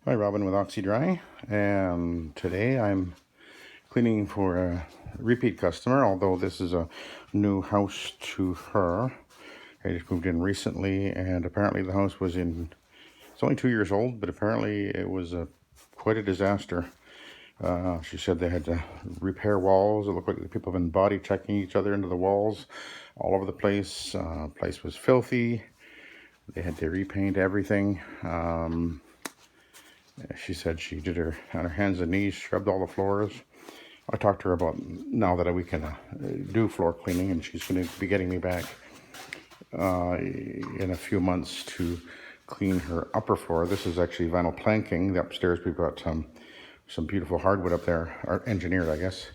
Hi, Robin with Oxy-Dry, and today I'm cleaning for a repeat customer, although this is a new house to her. I just moved in recently, and apparently the house was it's only 2 years old, but apparently it was quite a disaster. She said they had to repair walls. It looked like the people have been body checking each other into the walls all over the place. Place was filthy. They had to repaint everything. She said she did her on her hands and knees, scrubbed all the floors. I talked to her about now that we can do floor cleaning, and she's going to be getting me back in a few months to clean her upper floor. This is actually vinyl planking. The upstairs we've got some beautiful hardwood up there, engineered, I guess.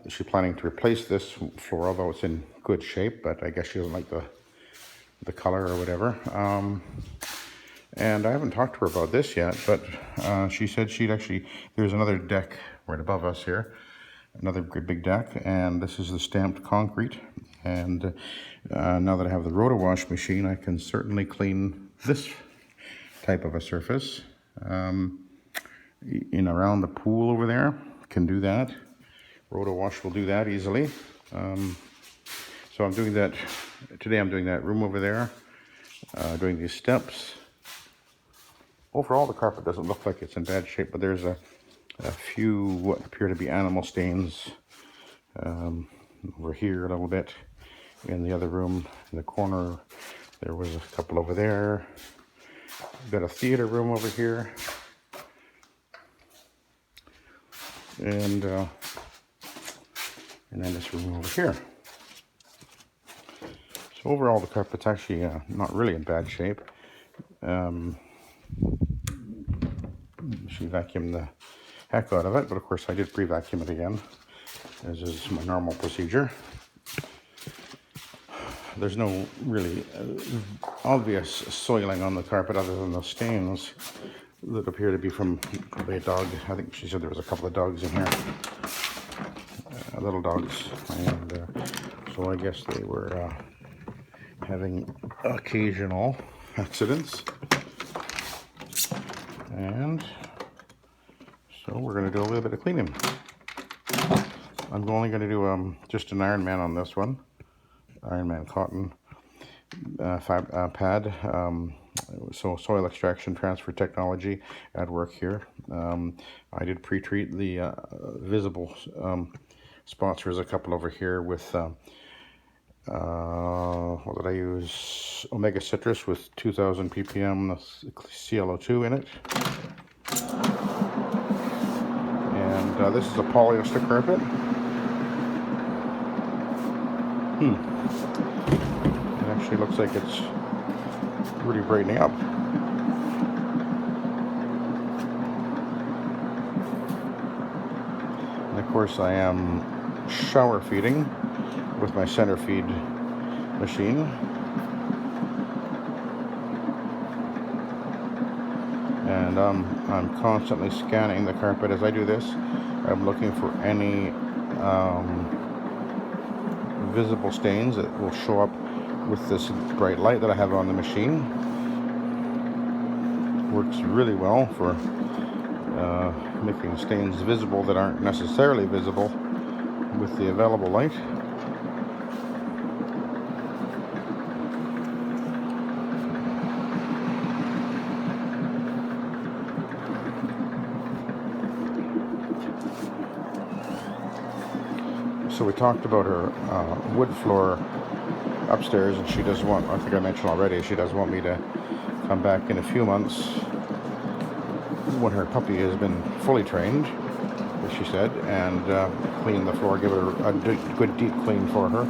She's planning to replace this floor, although it's in good shape, but I guess she doesn't like the color or whatever. And I haven't talked to her about this yet, but she said there's another deck right above us here, another great big deck, and this is the stamped concrete. And now that I have the roto-wash machine, I can certainly clean this type of a surface. In around the pool over there, can do that. Roto-wash will do that easily. So I'm doing that, today I'm doing that room over there, doing these steps. Overall, the carpet doesn't look like it's in bad shape, but there's a few what appear to be animal stains over here a little bit. In the other room, in the corner, there was a couple over there. We've got a theater room over here. And then this room over here. So overall, the carpet's actually not really in bad shape. She vacuumed the heck out of it, but of course I did pre-vacuum it again, as is my normal procedure. There's no really obvious soiling on the carpet other than the stains that appear to be from probably a dog. I think she said there was a couple of dogs in here, little dogs, and so I guess they were having occasional accidents. And so we're going to do a little bit of cleaning. I'm only going to do just an Iron Man on this one. Iron Man cotton pad. So soil extraction transfer technology at work here. I did pre-treat the visible spots. There's a couple over here with what did I use? Omega Citrus with 2000 ppm ClO2 in it. And this is a polyester carpet. It actually looks like it's really brightening up. And of course I am shower feeding with my center feed machine. And I'm constantly scanning the carpet as I do this. I'm looking for any visible stains that will show up with this bright light that I have on the machine. Works really well for making stains visible that aren't necessarily visible with the available light. So we talked about her wood floor upstairs, and she does want, I think I mentioned already, she does want me to come back in a few months when her puppy has been fully trained, as she said, and clean the floor, give her a good deep clean for her,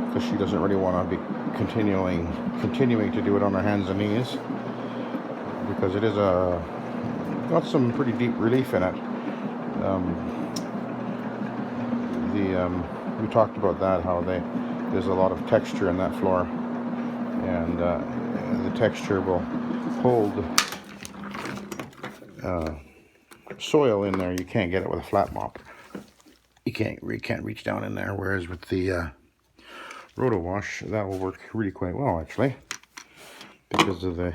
because she doesn't really want to be continuing to do it on her hands and knees, because it is got some pretty deep relief in it. We talked about that, how there's a lot of texture in that floor, and the texture will hold soil in there. You can't get it with a flat mop. You can't reach down in there, whereas with the roto-wash, that will work really quite well, actually, because of the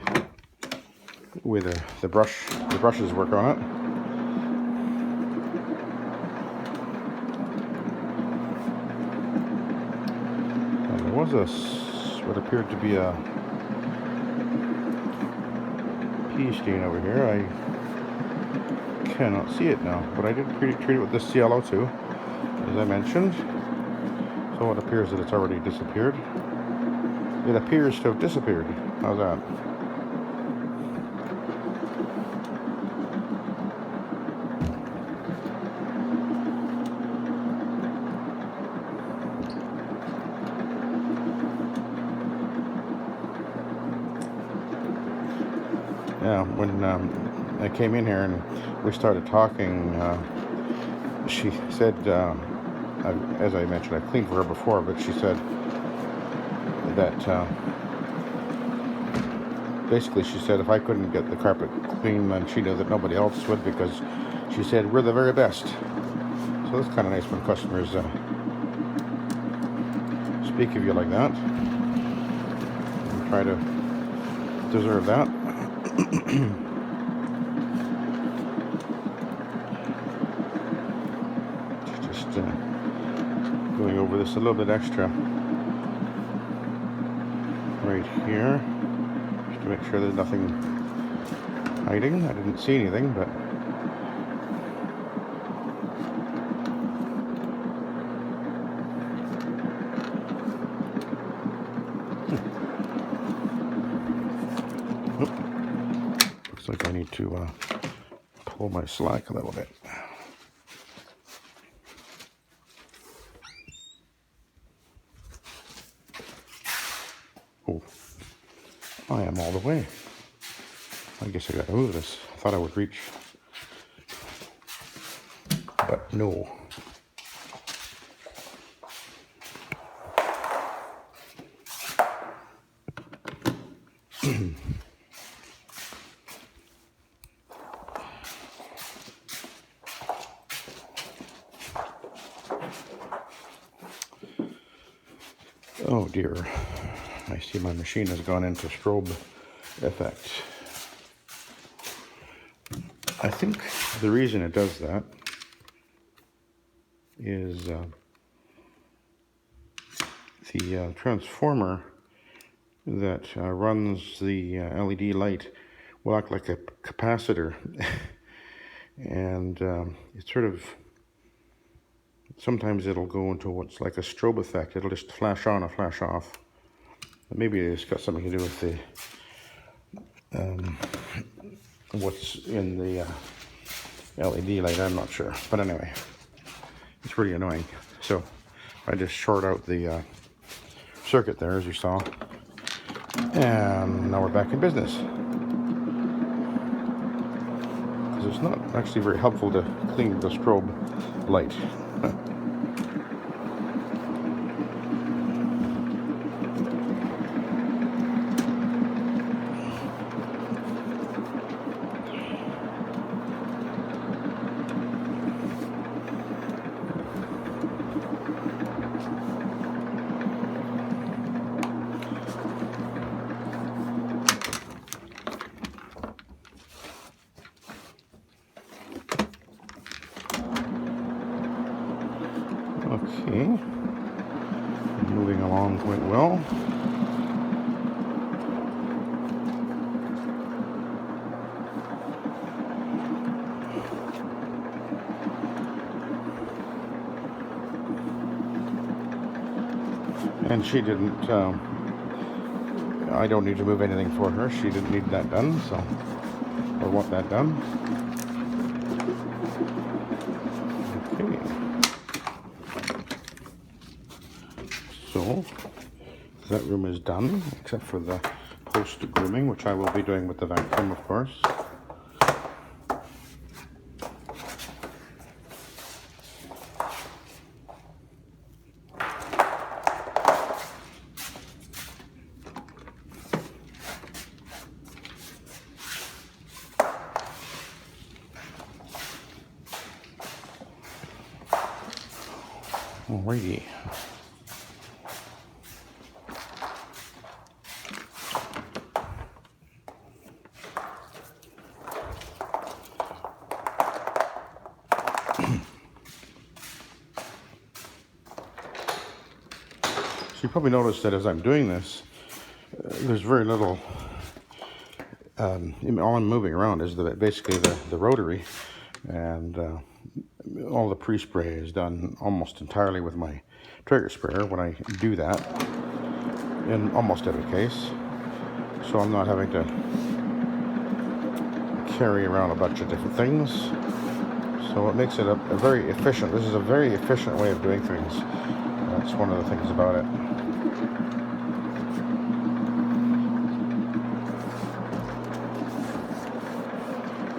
with the brushes work on it. And there was what appeared to be a pea stain over here. I cannot see it now, but I did treat it with this ClO2, as I mentioned. So it appears that it's already disappeared. It appears to have disappeared. How's that? Yeah, when I came in here and we started talking, she said, as I mentioned, I cleaned for her before, but she said that basically she said if I couldn't get the carpet clean, then she knew that nobody else would, because she said we're the very best. So that's kind of nice when customers speak of you like that. And try to deserve that. Just going over this a little bit extra right here, just to make sure there's nothing hiding. I didn't see anything, but looks like I need to pull my slack a little bit. Oh, I am all the way. I guess I gotta move this. I thought I would reach, but no. Oh dear, I see my machine has gone into strobe effect. I think the reason it does that is the transformer that runs the LED light will act like a capacitor, and it sort of, sometimes it'll go into what's like a strobe effect. It'll just flash on or flash off. Maybe it's got something to do with the what's in the LED light. I'm not sure, but anyway, it's really annoying. So I just short out the circuit there, as you saw, and now we're back in business. Because it's not actually very helpful to clean the strobe light. Okay, moving along quite well. And she didn't, I don't need to move anything for her. She didn't need that done, so, or want that done. Okay. So, that room is done, except for the post-grooming, which I will be doing with the vacuum, of course. Alrighty. probably noticed that as I'm doing this, there's very little, all I'm moving around is basically the rotary, and all the pre-spray is done almost entirely with my trigger sprayer when I do that in almost every case, so I'm not having to carry around a bunch of different things. So it makes it a very efficient, this is a very efficient way of doing things. That's one of the things about it.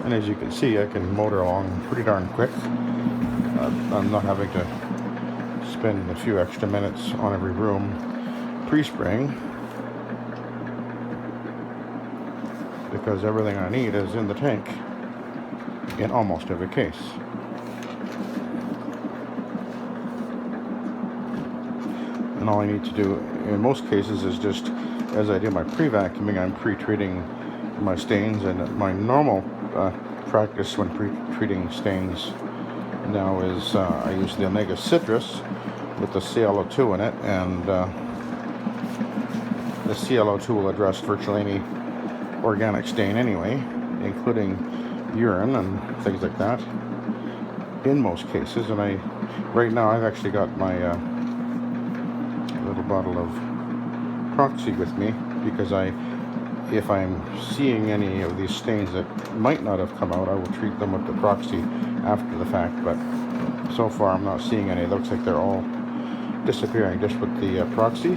And as you can see, I can motor along pretty darn quick. I'm not having to spend a few extra minutes on every room pre-spraying, because everything I need is in the tank in almost every case. And all I need to do in most cases is just, as I do my pre-vacuuming, I'm pre-treating my stains. And my normal practice when pre-treating stains now is I use the Omega Citrus with the ClO2 in it, and the ClO2 will address virtually any organic stain anyway, including urine and things like that in most cases. And right now I've actually got my little bottle of Proxy with me, because if I'm seeing any of these stains that might not have come out, I will treat them with the Proxy after the fact. But so far I'm not seeing any. It looks like they're all disappearing just with the Proxy,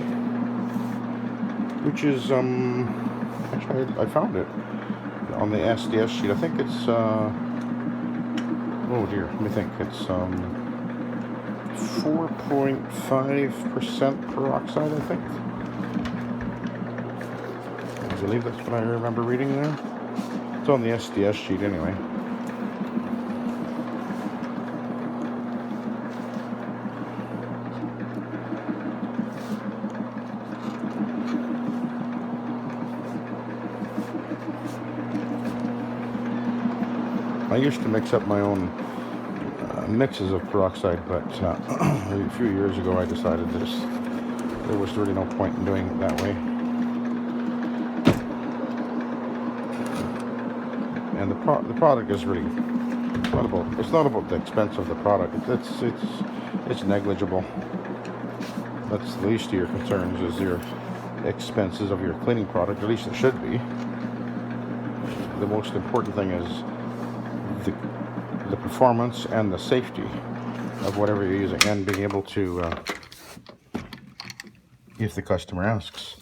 which is actually I found it on the SDS sheet. I think it's oh dear, let me think, it's 4.5% peroxide, I think. I believe that's what I remember reading there. It's on the SDS sheet anyway. I used to mix up my own mixes of peroxide, but a few years ago I decided there was really no point in doing it that way. And the product is really it's not about the expense of the product. It's negligible. That's the least of your concerns, is your expenses of your cleaning product. At least it should be. The most important thing is the performance and the safety of whatever you're using, and being able to, if the customer asks,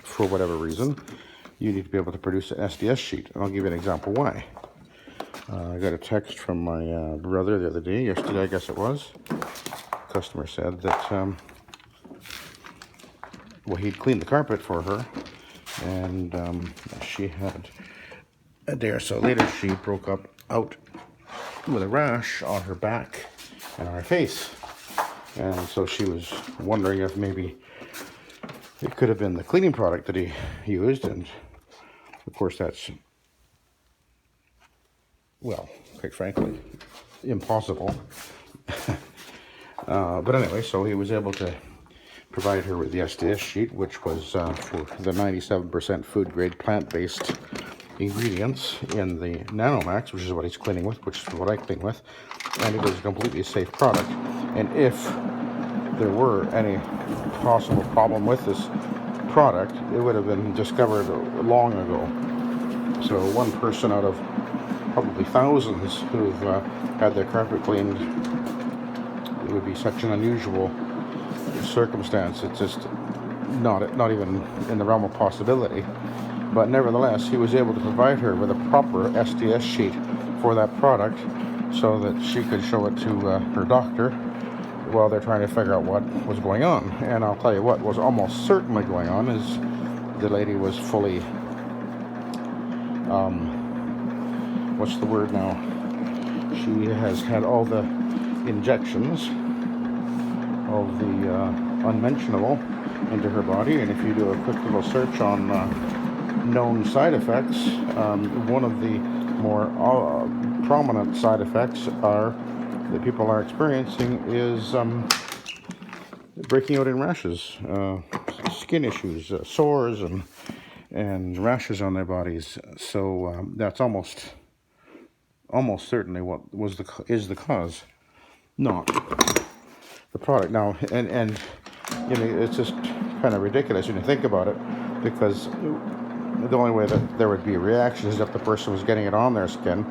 for whatever reason, you need to be able to produce an SDS sheet. And I'll give you an example why. I got a text from my brother the other day, yesterday I guess it was. The customer said that, well, he'd cleaned the carpet for her, and she had, a day or so later, she broke out with a rash on her back and on her face. And so she was wondering if maybe it could have been the cleaning product that he used. And of course that's, well, quite frankly, impossible. But anyway, so he was able to provide her with the SDS sheet, which was for the 97% food grade plant-based ingredients in the Nanomax, which is what he's cleaning with, which is what I clean with, and it is a completely safe product. And if there were any possible problem with this product, it would have been discovered long ago. So one person out of probably thousands who've had their carpet cleaned, it would be such an unusual circumstance. It's just not even in the realm of possibility. But nevertheless, he was able to provide her with a proper SDS sheet for that product, so that she could show it to her doctor while they're trying to figure out what was going on. And I'll tell you what was almost certainly going on is the lady was fully, what's the word now? She has had all the injections of the unmentionable into her body. And if you do a quick little search on known side effects, one of the more prominent side effects that people are experiencing is breaking out in rashes, skin issues, sores, and rashes on their bodies. So that's almost certainly what is the cause, not the product. Now, and you know, it's just kind of ridiculous when you think about it, because the only way that there would be a reaction is if the person was getting it on their skin,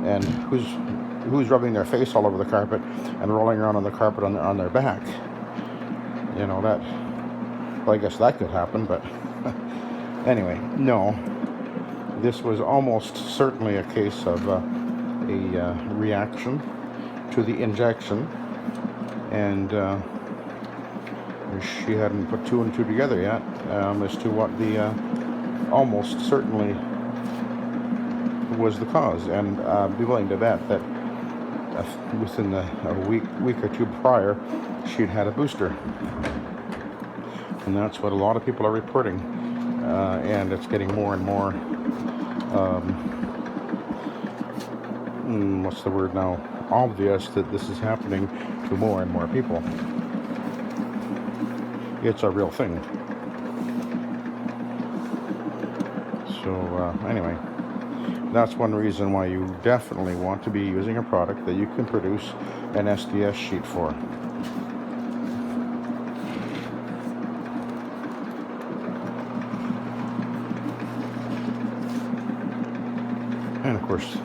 and who's rubbing their face all over the carpet and rolling around on the carpet on their back. You know, that, well, I guess that could happen, but anyway, no. This was almost certainly a case of a reaction to the injection, and she hadn't put two and two together yet as to what the almost certainly was the cause. And I'd be willing to bet that within a week or two prior, she'd had a booster, and that's what a lot of people are reporting. And it's getting more and more, what's the word now, obvious that this is happening to more and more people. It's a real thing. So anyway, that's one reason why you definitely want to be using a product that you can produce an SDS sheet for. And of course,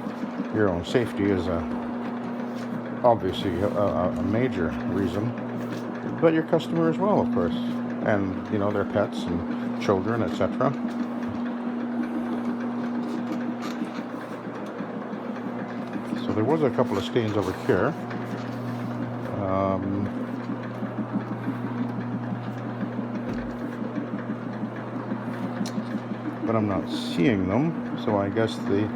your own safety is obviously a major reason, but your customer as well, of course, and you know, their pets and children, etc. So there was a couple of stains over here. But I'm not seeing them, so I guess the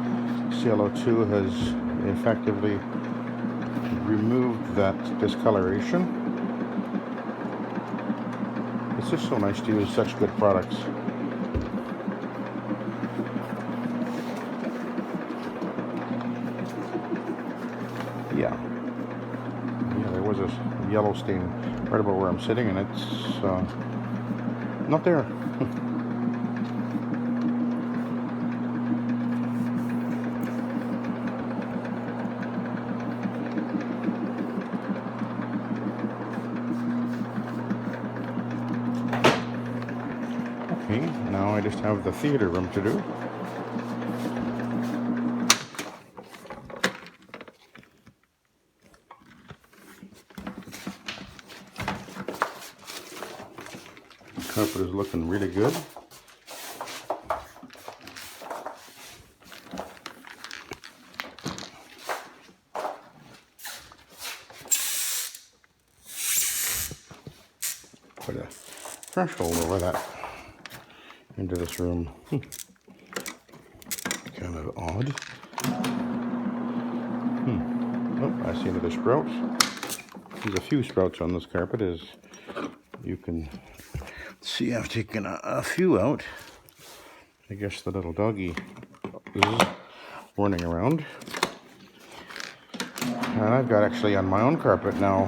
ClO2 has effectively removed that discoloration. It's just so nice to use such good products. Yeah, there was a yellow stain right about where I'm sitting, and it's not there. Okay, now I just have the theater room to do. The carpet is looking really good. Put a threshold over that into this room. Kind of odd. Oh, I see another sprout. There's a few sprouts on this carpet, as you can see. I've taken a few out. I guess the little doggy is running around. And I've got actually on my own carpet now,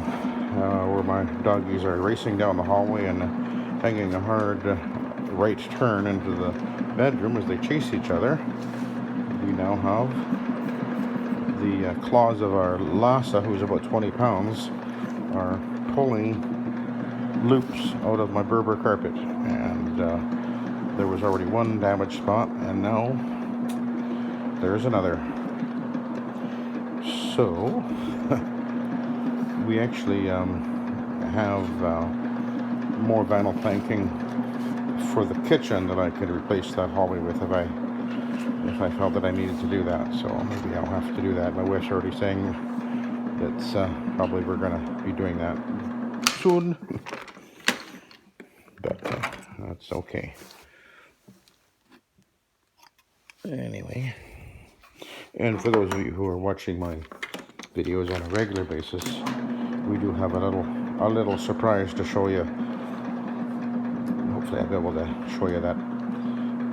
where my doggies are racing down the hallway and taking a hard right turn into the bedroom as they chase each other. We now have the claws of our Lhasa, who's about 20 pounds, are pulling loops out of my Berber carpet. And there was already one damaged spot, and now there's another. So we actually have more vinyl planking for the kitchen that I could replace that hallway with if I felt that I needed to do that. So maybe I'll have to do that. My wife's already saying that probably we're going to be doing that soon, but that's okay. Anyway, and for those of you who are watching my videos on a regular basis, we do have a little surprise to show you. Hopefully I'll be able to show you that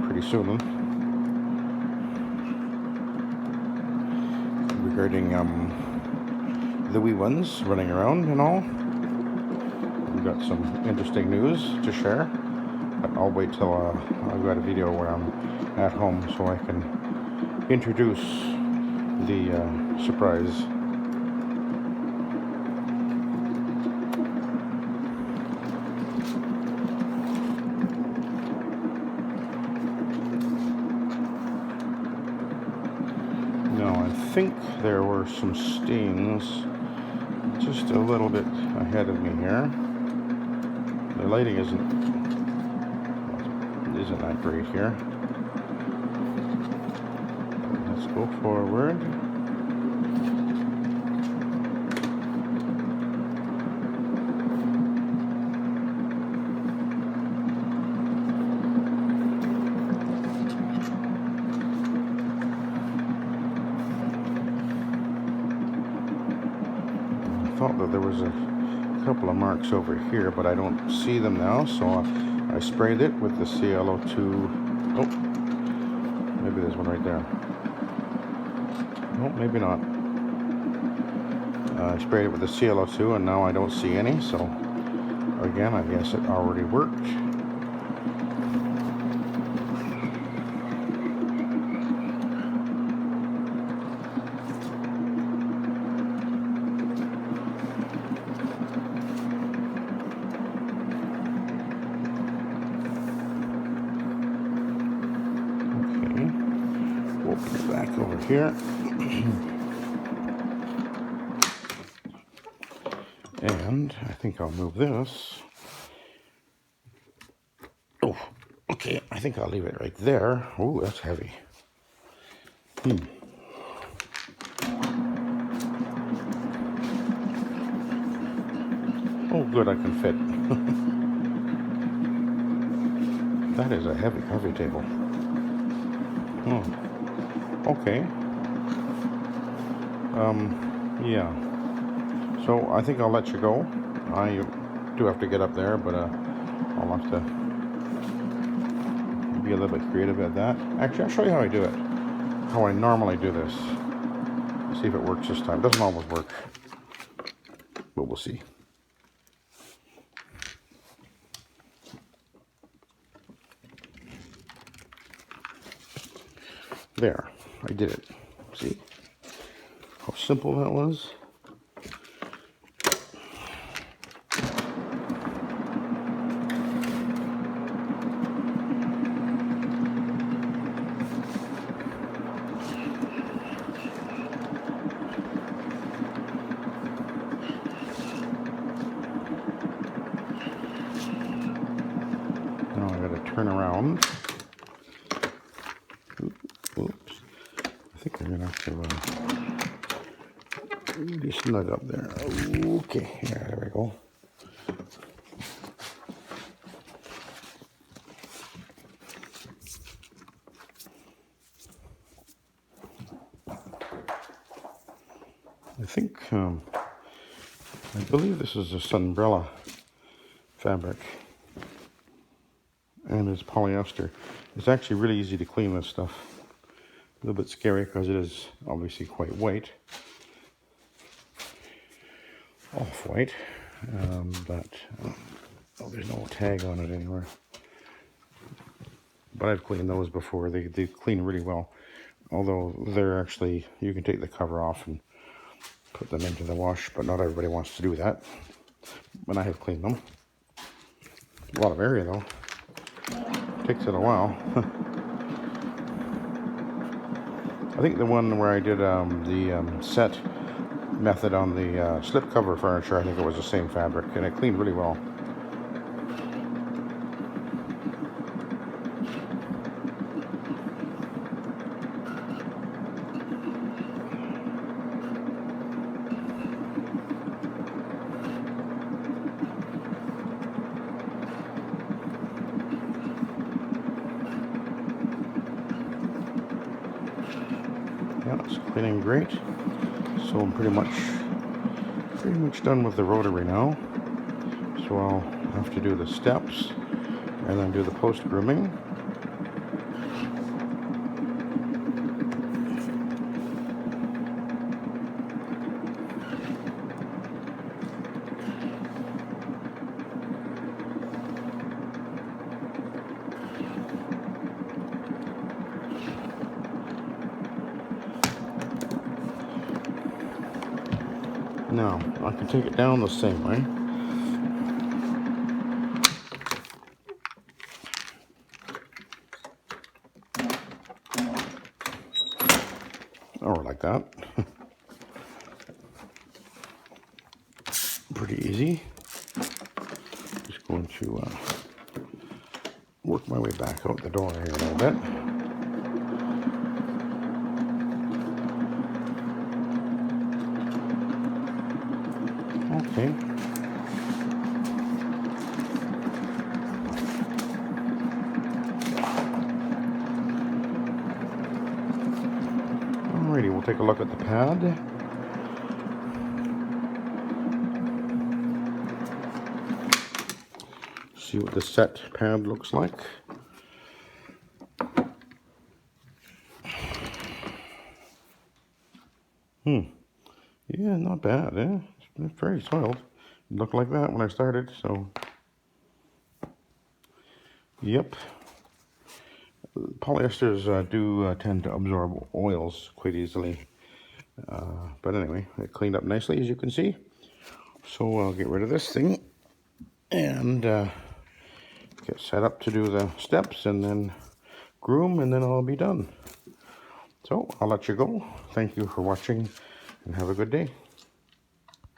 pretty soon, regarding the wee ones running around and all. got some interesting news to share. But I'll wait till I've got a video where I'm at home so I can introduce the surprise. Now I think there were some stings just a little bit ahead of me here. The lighting isn't that great here. Let's go forward. I thought that there was a couple of marks over here, but I don't see them now, so I sprayed it with the ClO2. Oh, maybe there's one right there. Oh, maybe not. I sprayed it with the ClO2 and now I don't see any, so again, I guess it already worked. We'll put it back over here. And I think I'll move this. Oh, okay. I think I'll leave it right there. Oh, that's heavy. Oh, good, I can fit. That is a heavy coffee table. Oh, okay. Yeah. So I think I'll let you go. I do have to get up there, but I'll have to be a little bit creative at that. Actually, I'll show you how I do it. How I normally do this. See if it works this time. Doesn't always work, but we'll see. There, I did it. See how simple that was? Now I gotta turn around. Oops. I think I'm gonna have to be snug up there. Okay, yeah, there we go. I think, I believe this is a Sunbrella fabric, and it's polyester. It's actually really easy to clean this stuff. A little bit scary because it is obviously quite white, off-white, but oh, there's no tag on it anywhere. But I've cleaned those before. They clean really well, although they're actually, you can take the cover off and put them into the wash, but not everybody wants to do that. But I have cleaned them. A lot of area though. Takes it a while. I think the one where I did the set method on the slipcover furniture, I think it was the same fabric, and it cleaned really well. Yeah, it's cleaning great. So I'm pretty much done with the rotary now. So I'll have to do the steps and then do the post grooming. Now, I can take it down the same way. Or like that. Pretty easy. Just going to work my way back out the door here a little bit. Okay. Alrighty, we'll take a look at the pad. See what the set pad looks like. Yeah, not bad, eh? It's very soiled. It looked like that when I started, so. Yep. Polyesters do tend to absorb oils quite easily. But anyway, it cleaned up nicely, as you can see. So I'll get rid of this thing and get set up to do the steps and then groom, and then I'll be done. So I'll let you go. Thank you for watching and have a good day.